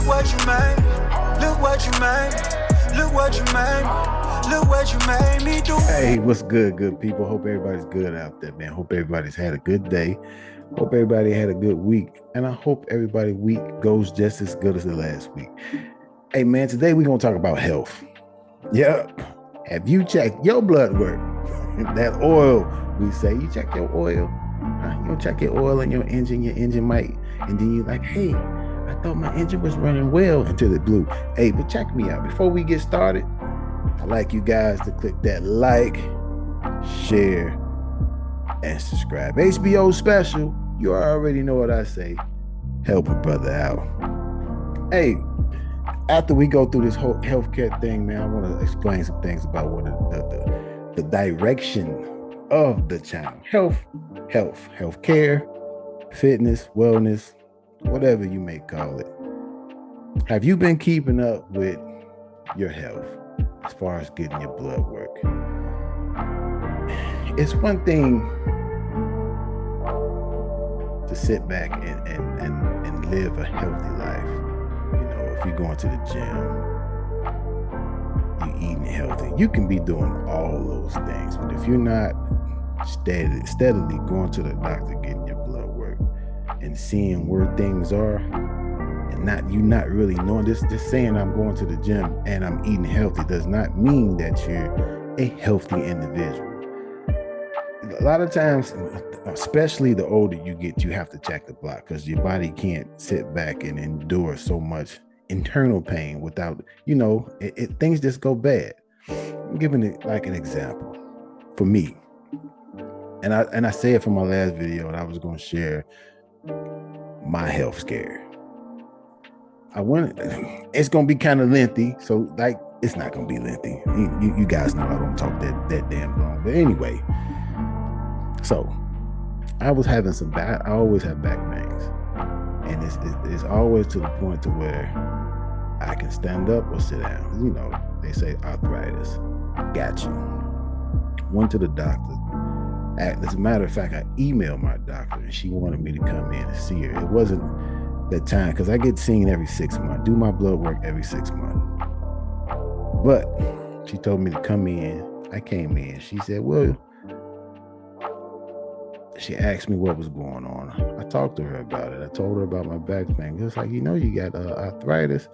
what you made. Look what you made. Look what you made. Look what you made me do. Hey, what's good, good people? Hope everybody's good out there, man. Hope everybody's had a good day. Hope everybody had a good week. And I hope everybody's week goes just as good as the last week. Hey, man, today we're going to talk about health. Yep. Have you checked your blood work? That oil, we say, you check your oil. You don't check your oil and your engine might. And then you're like, hey, I thought my engine was running well until it blew. Hey, but check me out. Before we get started, I'd like you guys to click that like, share, and subscribe. HBO special, you already know what I say. Help a brother out. Hey, after we go through this whole healthcare thing, man, I want to explain some things about what the direction of the channel. Healthcare, fitness, wellness, whatever you may call it. Have you been keeping up with your health as far as getting your blood work? It's one thing to sit back and live a healthy life. You know, if you're going to the gym, you're eating healthy, you can be doing all those things. But if you're not steadily going to the doctor, getting your blood work and seeing where things are, and you're not really knowing this, just saying I'm going to the gym and I'm eating healthy does not mean that you're a healthy individual. A lot of times, especially the older you get, you have to check the block because your body can't sit back and endure so much internal pain without, things just go bad. I'm giving it like an example for me. And I say it from my last video, and I was going to share my health scare. It's going to be kind of lengthy, so like it's not going to be lengthy. You guys know I don't talk that damn long. But anyway, so I was having I always have back pains, and it's always to the point to where I can stand up or sit down. You know, they say arthritis. Got you. Went to the doctor. As a matter of fact, I emailed my doctor and she wanted me to come in and see her. It wasn't that time because I get seen every 6 months, do my blood work every 6 months. But she told me to come in. I came in. She said, well, she asked me what was going on. I talked to her about it. I told her about my back pain. It was like, you got arthritis.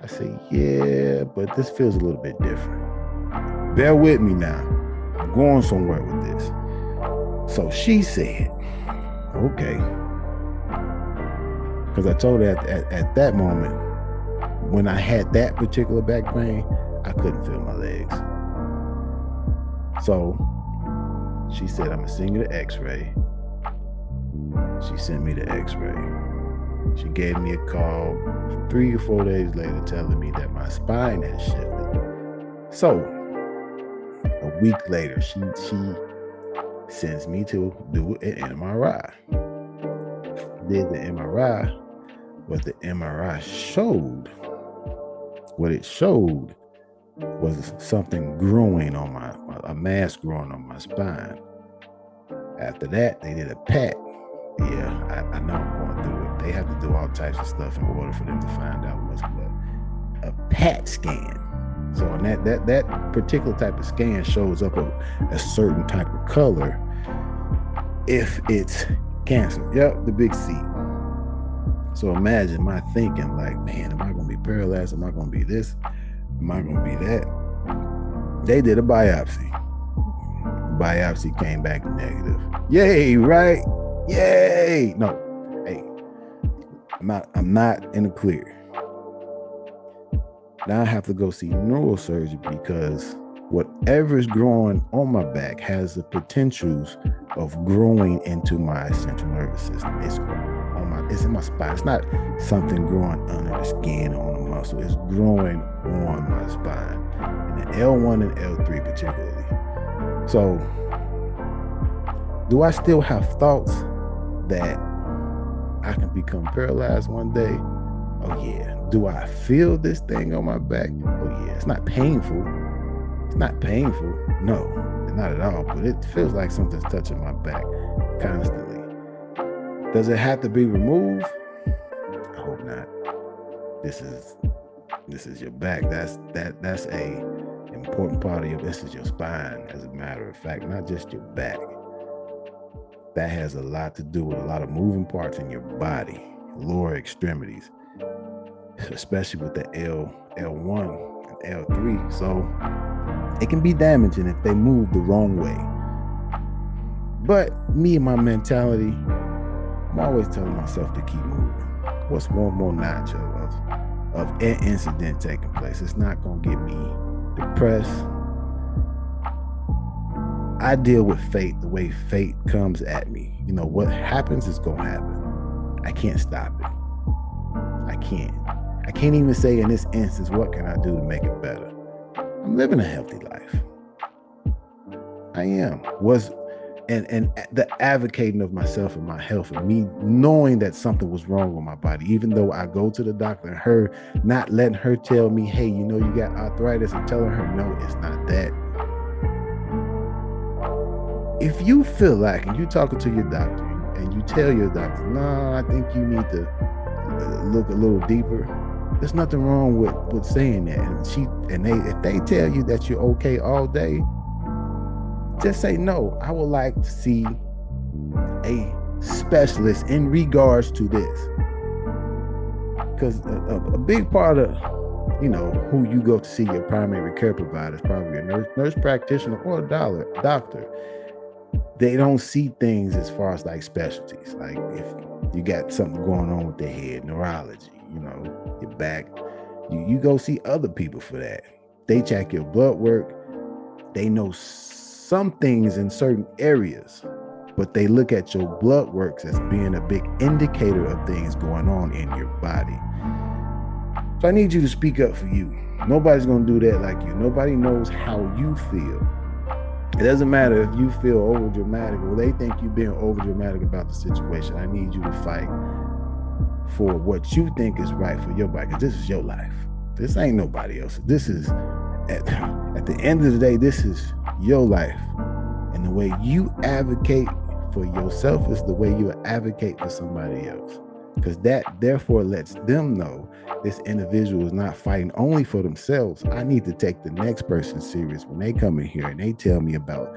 I said, yeah, but this feels a little bit different. Bear with me now. I'm going somewhere with this. So she said, okay. Because I told her at that moment, when I had that particular back pain, I couldn't feel my legs. So she said, I'm going to send you the x-ray. She sent me the x-ray. She gave me a call 3 or 4 days later telling me that my spine had shifted. So a week later, she sends me to do an MRI. Did the MRI. What the MRI showed, was something growing on a mass growing on my spine. After that, they did a PET. Yeah, I know I'm going through it. They have to do all types of stuff in order for them to find out what's what. A PET scan. So on that particular type of scan shows up a certain type of color if it's cancer. Yep, the big C. So imagine my thinking like, man, am I going to be paralyzed? Am I going to be this? Am I going to be that? They did a biopsy. Biopsy came back negative. Yay, right? Yay. No, hey, I'm not in the clear. Now I have to go see neurosurgery because whatever's growing on my back has the potentials of growing into my central nervous system. It's in my spine. It's not something growing under the skin or on the muscle. It's growing on my spine, in the L1 and L3 particularly. So, do I still have thoughts that I can become paralyzed one day? Oh yeah. Do I feel this thing on my back? Oh yeah. It's not painful. No, not at all. But it feels like something's touching my back constantly. Does it have to be removed? I hope not. This is your back. That's a important part of this is your spine, as a matter of fact, not just your back. That has a lot to do with a lot of moving parts in your body, lower extremities, especially with the L1 and L3. So it can be damaging if they move the wrong way. But me and my mentality, I'm always telling myself to keep moving. What's one more notch of an incident taking place? It's not going to get me depressed. I deal with fate the way fate comes at me. You know, what happens is going to happen. I can't stop it. I can't even say in this instance, what can I do to make it better? I'm living a healthy life. I am. And the advocating of myself and my health, and me knowing that something was wrong with my body, even though I go to the doctor and her not letting her tell me, hey, you know, you got arthritis, and telling her, no, it's not that. If you feel like, and you're talking to your doctor, and you tell your doctor, no, I think you need to look a little deeper, there's nothing wrong with saying that. And if they tell you that you're okay all day, just say, no, I would like to see a specialist in regards to this. Because a big part of, you know, who you go to see your primary care provider is probably a nurse practitioner or a doctor. They don't see things as far as like specialties. Like if you got something going on with the head, neurology, you know, your back, you go see other people for that. They check your blood work. They know some things in certain areas, but they look at your blood works as being a big indicator of things going on in your body. So I need you to speak up for you. Nobody's going to do that like you. Nobody knows how you feel. It doesn't matter if you feel over dramatic or they think you're being over dramatic about the situation. I need you to fight for what you think is right for your body, because this is your life. This ain't nobody else. This is, at the end of the day, this is your life. And the way you advocate for yourself is the way you advocate for somebody else. Because that therefore lets them know this individual is not fighting only for themselves. I need to take the next person serious when they come in here and they tell me about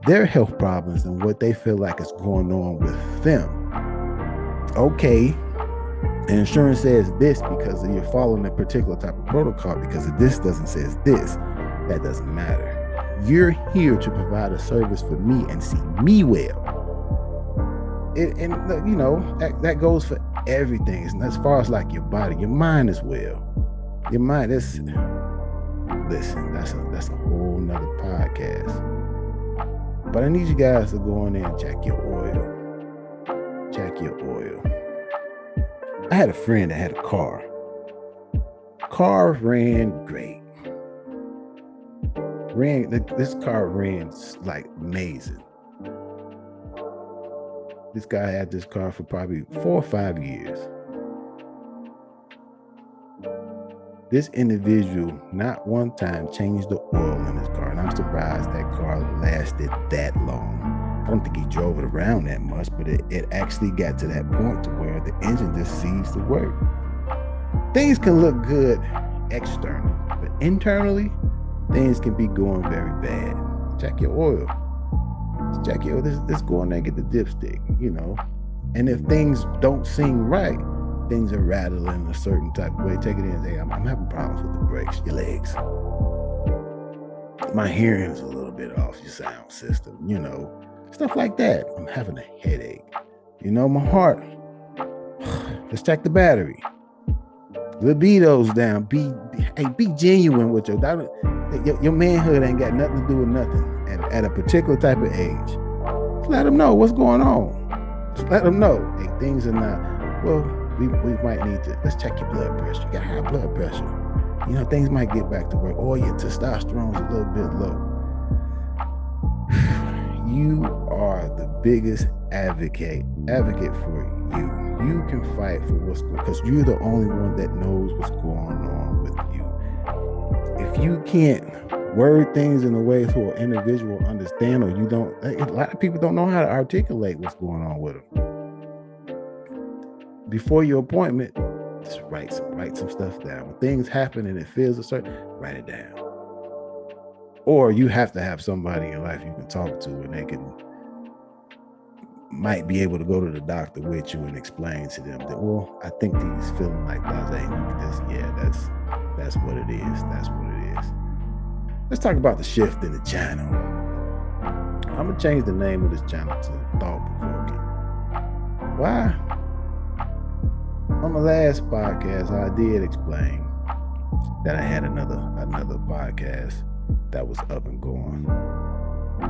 their health problems and what they feel like is going on with them. Okay, and insurance says this because you're following a particular type of protocol, because if this doesn't say this, that doesn't matter. You're here to provide a service for me and see me well. And you know, that goes for everything. And as far as like your body, your mind as well. Your mind, that's a whole nother podcast. But I need you guys to go in there and check your oil. Check your oil. I had a friend that had a car. Car ran great. This car ran like amazing. This guy had this car for probably 4 or 5 years. This individual not one time changed the oil in his car, and I'm surprised that car lasted that long. I don't think he drove it around that much, but it actually got to that point to where the engine just ceased to work. Things can look good externally, but internally, things can be going very bad. Check your oil. Check your oil. Let's go in there and get the dipstick, you know. And if things don't seem right, things are rattling a certain type of way, take it in and say, I'm having problems with the brakes, your legs. My hearing is a little bit off, your sound system, you know, stuff like that. I'm having a headache. You know, my heart. Let's check the battery. Libido's down. Be genuine with your daughter. Your manhood ain't got nothing to do with nothing at a particular type of age. Just let them know what's going on. Just let them know, hey, things are not, well, we might need to, let's check your blood pressure. You got high blood pressure. You know, things might get back to work. Or your testosterone's a little bit low. You are the biggest advocate for you. You can fight for what's going on, because you're the only one that knows what's going on with you. If you can't word things in a way so an individual understand, or you don't, a lot of people don't know how to articulate what's going on with them. Before your appointment, Just write some stuff down. When things happen and it feels a certain, write it down. Or you have to have somebody in your life you can talk to, and they might be able to go to the doctor with you and explain to them that, well, I think he's feeling like that. And you can just, that's what it is. That's what it is. Let's talk about the shift in the channel. I'm gonna change the name of this channel to Thought Provoking. Why? On the last podcast, I did explain that I had another podcast that was up and going.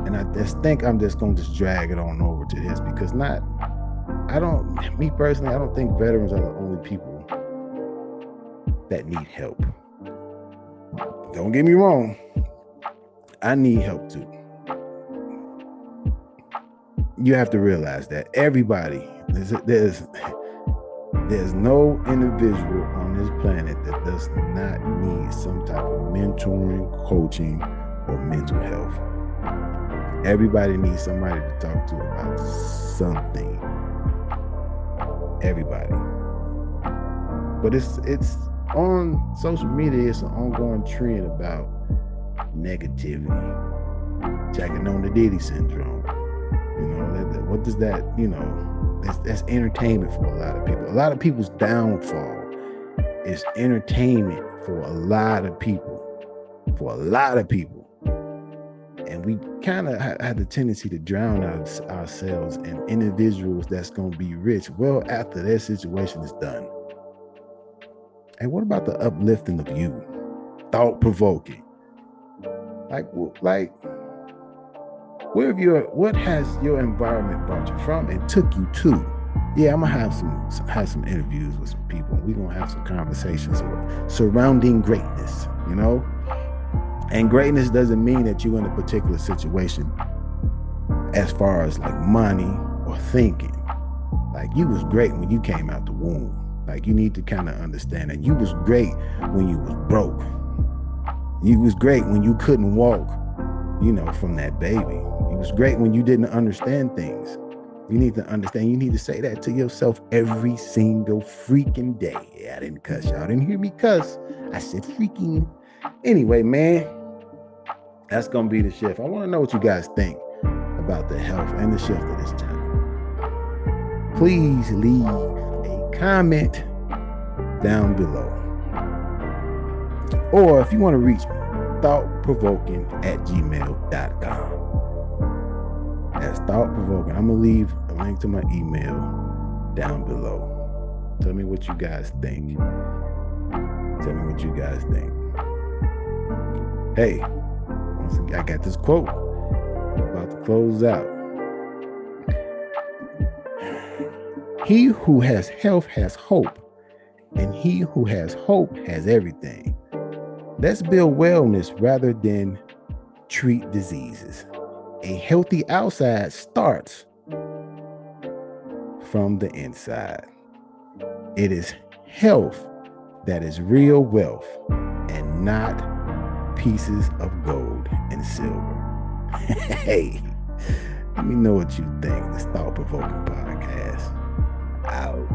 And I just think I'm just going to drag it on over to this because me personally, I don't think veterans are the only people that need help. Don't get me wrong. I need help too. You have to realize that everybody, there's no individual on this planet that does not need some type of mentoring, coaching, or mental health. Everybody needs somebody to talk to about something. Everybody. But it's on social media, it's an ongoing trend about negativity. Checking on the Diddy syndrome. What does that, that's entertainment for a lot of people. A lot of people's downfall is entertainment for a lot of people. And we kind of have the tendency to drown ourselves in individuals that's going to be rich well after their situation is done. And what about the uplifting of you? Thought-provoking. What has your environment brought you from and took you to? Yeah, I'm gonna have some interviews with some people. We're gonna have some conversations surrounding greatness, And greatness doesn't mean that you're in a particular situation as far as like money or thinking. Like you was great when you came out the womb. Like you need to kind of understand that you was great when you was broke. You was great when you couldn't walk, from that baby. It was great when you didn't understand things. You need to understand. You need to say that to yourself every single freaking day. Yeah, I didn't cuss. Y'all didn't hear me cuss. I said freaking. Anyway, man, that's going to be the shift. I want to know what you guys think about the health and the shift of this channel. Please leave a comment down below. Or if you want to reach me, thoughtprovoking@gmail.com. That's thought-provoking. I'm going to leave a link to my email down below. Tell me what you guys think. Hey, I got this quote. I'm about to close out. He who has health has hope, and he who has hope has everything. Let's build wellness rather than treat diseases. A healthy outside starts from the inside. It is health that is real wealth and not pieces of gold and silver. Hey, let me know what you think. This Thought Provoking Podcast out.